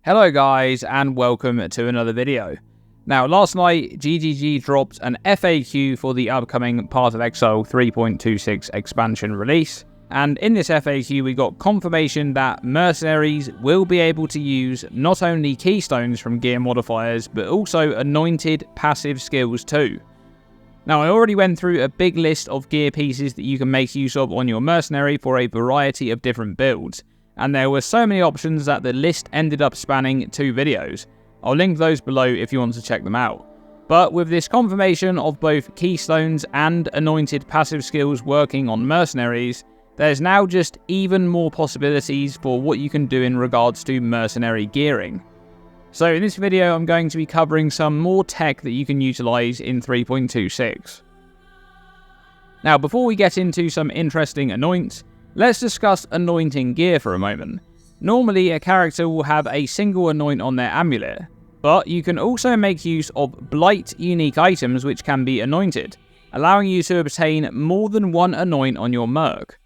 Hello guys, and welcome to another video. Now, last night, GGG dropped an FAQ for the upcoming Path of Exile 3.26 expansion release, and in this FAQ we got confirmation that Mercenaries will be able to use not only Keystones from gear modifiers, but also anointed passive skills too. Now, I already went through a big list of gear pieces that you can make use of on your Mercenary for a variety of different builds, and there were so many options that the list ended up spanning 2 videos. I'll link those below if you want to check them out. But with this confirmation of both Keystones and anointed passive skills working on Mercenaries, there's now just even more possibilities for what you can do in regards to mercenary gearing. So in this video I'm going to be covering some more tech that you can utilise in 3.26. Now, before we get into some interesting anoints, let's discuss anointing gear for a moment. Normally, a character will have a single anoint on their amulet, but you can also make use of Blight unique items which can be anointed, allowing you to obtain more than one anoint on your merc.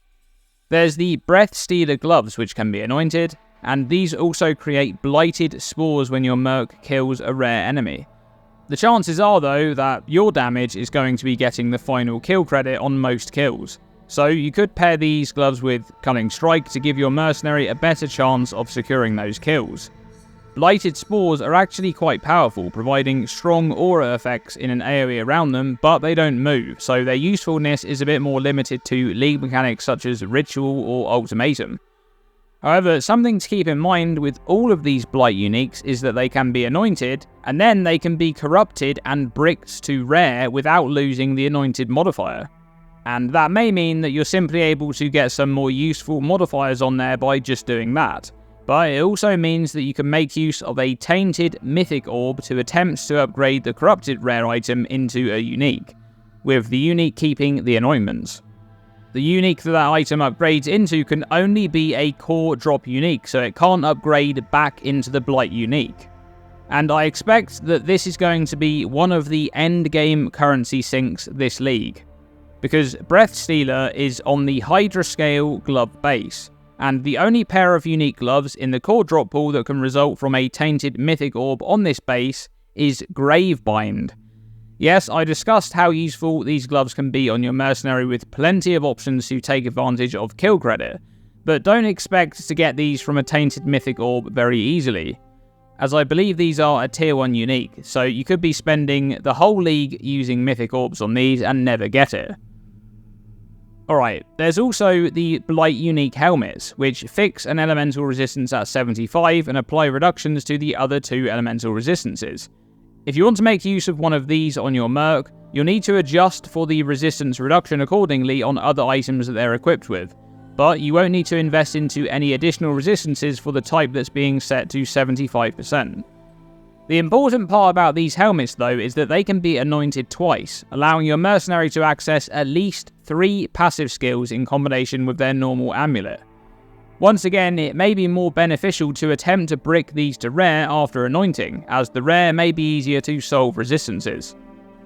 There's the Breath Stealer gloves which can be anointed, and these also create blighted spores when your merc kills a rare enemy. The chances are though that your damage is going to be getting the final kill credit on most kills. So you could pair these gloves with Cunning Strike to give your mercenary a better chance of securing those kills. Blighted spores are actually quite powerful, providing strong aura effects in an AoE around them, but they don't move, so their usefulness is a bit more limited to league mechanics such as Ritual or Ultimatum. However, something to keep in mind with all of these Blight uniques is that they can be anointed, and then they can be corrupted and bricked to rare without losing the anointed modifier. And that may mean that you're simply able to get some more useful modifiers on there by just doing that. But it also means that you can make use of a tainted mythic orb to attempt to upgrade the corrupted rare item into a unique, with the unique keeping the anointments. The unique that item upgrades into can only be a core drop unique, so it can't upgrade back into the Blight unique. And I expect that this is going to be one of the end game currency sinks this league, because Breath Stealer is on the Hydra scale glove base, and the only pair of unique gloves in the core drop pool that can result from a tainted mythic orb on this base is Gravebind. Yes, I discussed how useful these gloves can be on your mercenary with plenty of options to take advantage of kill credit, but don't expect to get these from a tainted mythic orb very easily, as I believe these are a tier 1 unique, so you could be spending the whole league using mythic orbs on these and never get it. Alright, there's also the Blight unique helmets, which fix an elemental resistance at 75 and apply reductions to the other 2 elemental resistances. If you want to make use of one of these on your merc, you'll need to adjust for the resistance reduction accordingly on other items that they're equipped with, but you won't need to invest into any additional resistances for the type that's being set to 75%. The important part about these helmets though is that they can be anointed twice, allowing your mercenary to access at least 3 passive skills in combination with their normal amulet. Once again, it may be more beneficial to attempt to brick these to rare after anointing, as the rare may be easier to solve resistances.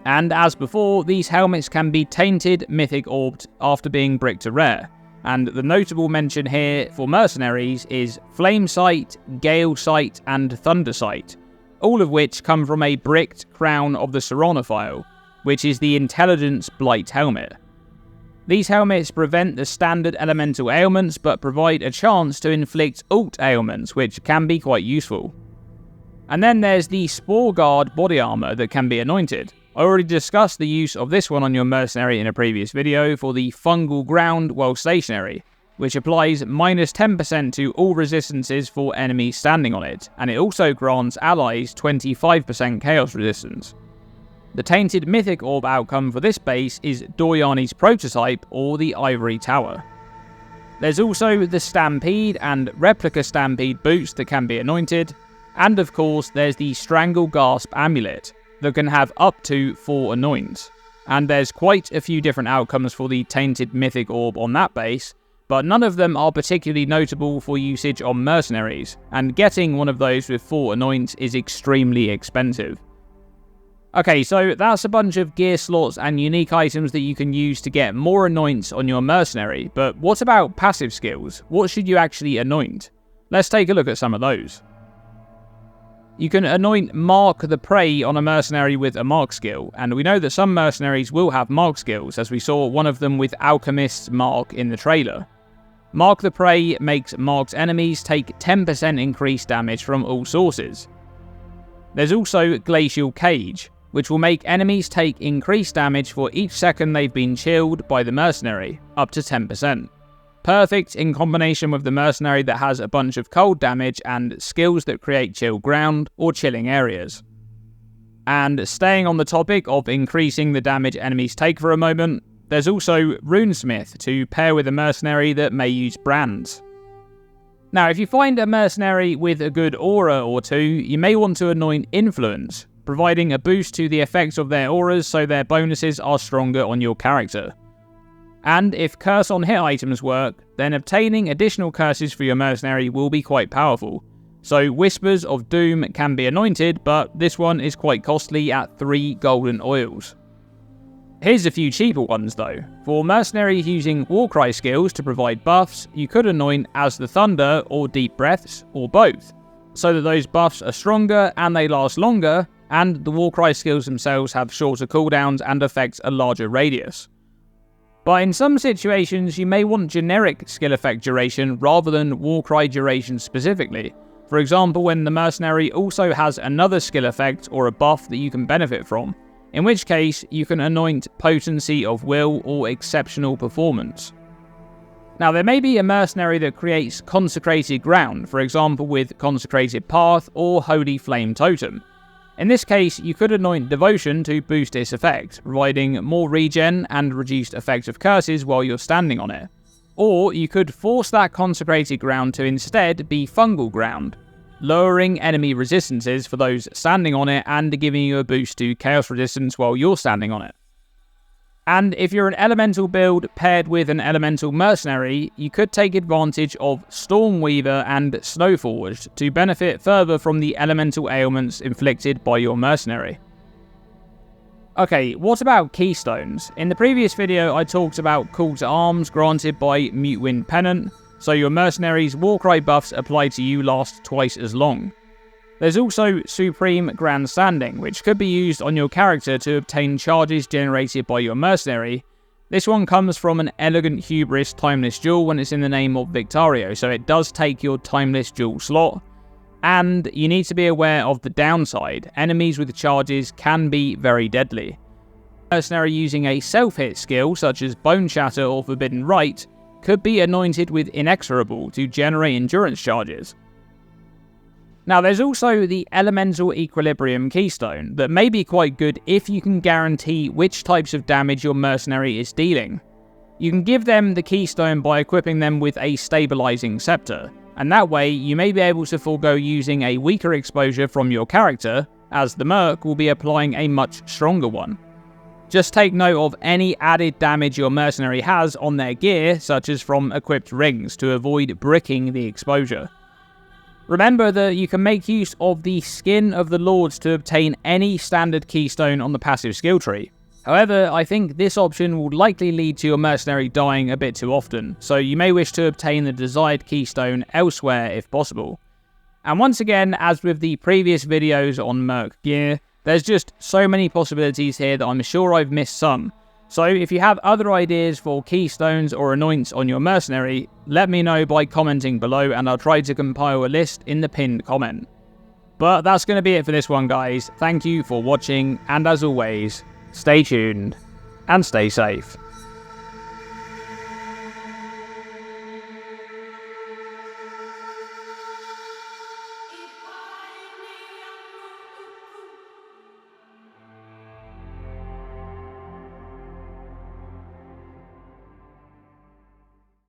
And as before, these helmets can be tainted mythic orbed after being bricked to rare, and the notable mention here for mercenaries is Flame Sight, Gale Sight and Thunder Sight, all of which come from a bricked crown of the Serenophile, which is the Intelligence Blight helmet. These helmets prevent the standard elemental ailments, but provide a chance to inflict alt ailments, which can be quite useful. And then there's the Spore Guard body armor that can be anointed. I already discussed the use of this one on your mercenary in a previous video for the fungal ground while stationary, which applies minus 10% to all resistances for enemies standing on it, and it also grants allies 25% chaos resistance. The Tainted Mythic Orb outcome for this base is Doryani's Prototype or the Ivory Tower. There's also the Stampede and Replica Stampede boots that can be anointed, and of course there's the Strangle Gasp Amulet that can have up to 4 anoints. And there's quite a few different outcomes for the Tainted Mythic Orb on that base, but none of them are particularly notable for usage on mercenaries, and getting one of those with 4 anoints is extremely expensive. Okay, so that's a bunch of gear slots and unique items that you can use to get more anoints on your mercenary, but what about passive skills? What should you actually anoint? Let's take a look at some of those. You can anoint Mark the Prey on a mercenary with a Mark skill, and we know that some mercenaries will have Mark skills, as we saw one of them with Alchemist's Mark in the trailer. Mark the Prey makes Mark's enemies take 10% increased damage from all sources. There's also Glacial Cage, which will make enemies take increased damage for each second they've been chilled by the mercenary, up to 10%. Perfect in combination with the mercenary that has a bunch of cold damage and skills that create chill ground or chilling areas. And staying on the topic of increasing the damage enemies take for a moment, there's also Runesmith to pair with a mercenary that may use brands. Now, if you find a mercenary with a good aura or two, you may want to anoint Influence, providing a boost to the effects of their auras so their bonuses are stronger on your character. And if curse on hit items work, then obtaining additional curses for your mercenary will be quite powerful. So Whispers of Doom can be anointed, but this one is quite costly at 3 golden oils. Here's a few cheaper ones though. For mercenaries using Warcry skills to provide buffs, you could anoint As the Thunder or Deep Breaths, or both, so that those buffs are stronger and they last longer, and the Warcry skills themselves have shorter cooldowns and affect a larger radius. But in some situations, you may want generic skill effect duration rather than Warcry duration specifically. For example, when the mercenary also has another skill effect or a buff that you can benefit from, in which case you can anoint Potency of Will or Exceptional Performance. Now, there may be a mercenary that creates Consecrated Ground, for example with Consecrated Path or Holy Flame Totem. In this case, you could anoint Devotion to boost its effect, providing more regen and reduced effect of curses while you're standing on it. Or you could force that Consecrated Ground to instead be Fungal Ground, lowering enemy resistances for those standing on it and giving you a boost to Chaos Resistance while you're standing on it. And if you're an Elemental build paired with an Elemental Mercenary, you could take advantage of Stormweaver and Snowforged to benefit further from the elemental ailments inflicted by your mercenary. Okay, what about Keystones? In the previous video I talked about Call to Arms granted by Mute Wind Pennant, so your mercenary's Warcry buffs applied to you last twice as long. There's also Supreme Grandstanding, which could be used on your character to obtain charges generated by your mercenary. This one comes from an Elegant Hubris Timeless Jewel when it's in the name of Victario, so it does take your Timeless Jewel slot. And you need to be aware of the downside. Enemies with charges can be very deadly. A mercenary using a self-hit skill, such as Bone Shatter or Forbidden Rite, could be anointed with Inexorable to generate endurance charges. Now, there's also the Elemental Equilibrium Keystone that may be quite good if you can guarantee which types of damage your mercenary is dealing. You can give them the Keystone by equipping them with a Stabilizing Scepter, and that way you may be able to forego using a weaker exposure from your character, as the Merc will be applying a much stronger one. Just take note of any added damage your mercenary has on their gear, such as from equipped rings, to avoid bricking the exposure. Remember that you can make use of the Skin of the Lords to obtain any standard keystone on the passive skill tree. However, I think this option will likely lead to your mercenary dying a bit too often, so you may wish to obtain the desired keystone elsewhere if possible. And once again, as with the previous videos on Merc gear, there's just so many possibilities here that I'm sure I've missed some. So if you have other ideas for keystones or anoints on your mercenary, let me know by commenting below and I'll try to compile a list in the pinned comment. But that's going to be it for this one, guys. Thank you for watching, and as always, stay tuned and stay safe.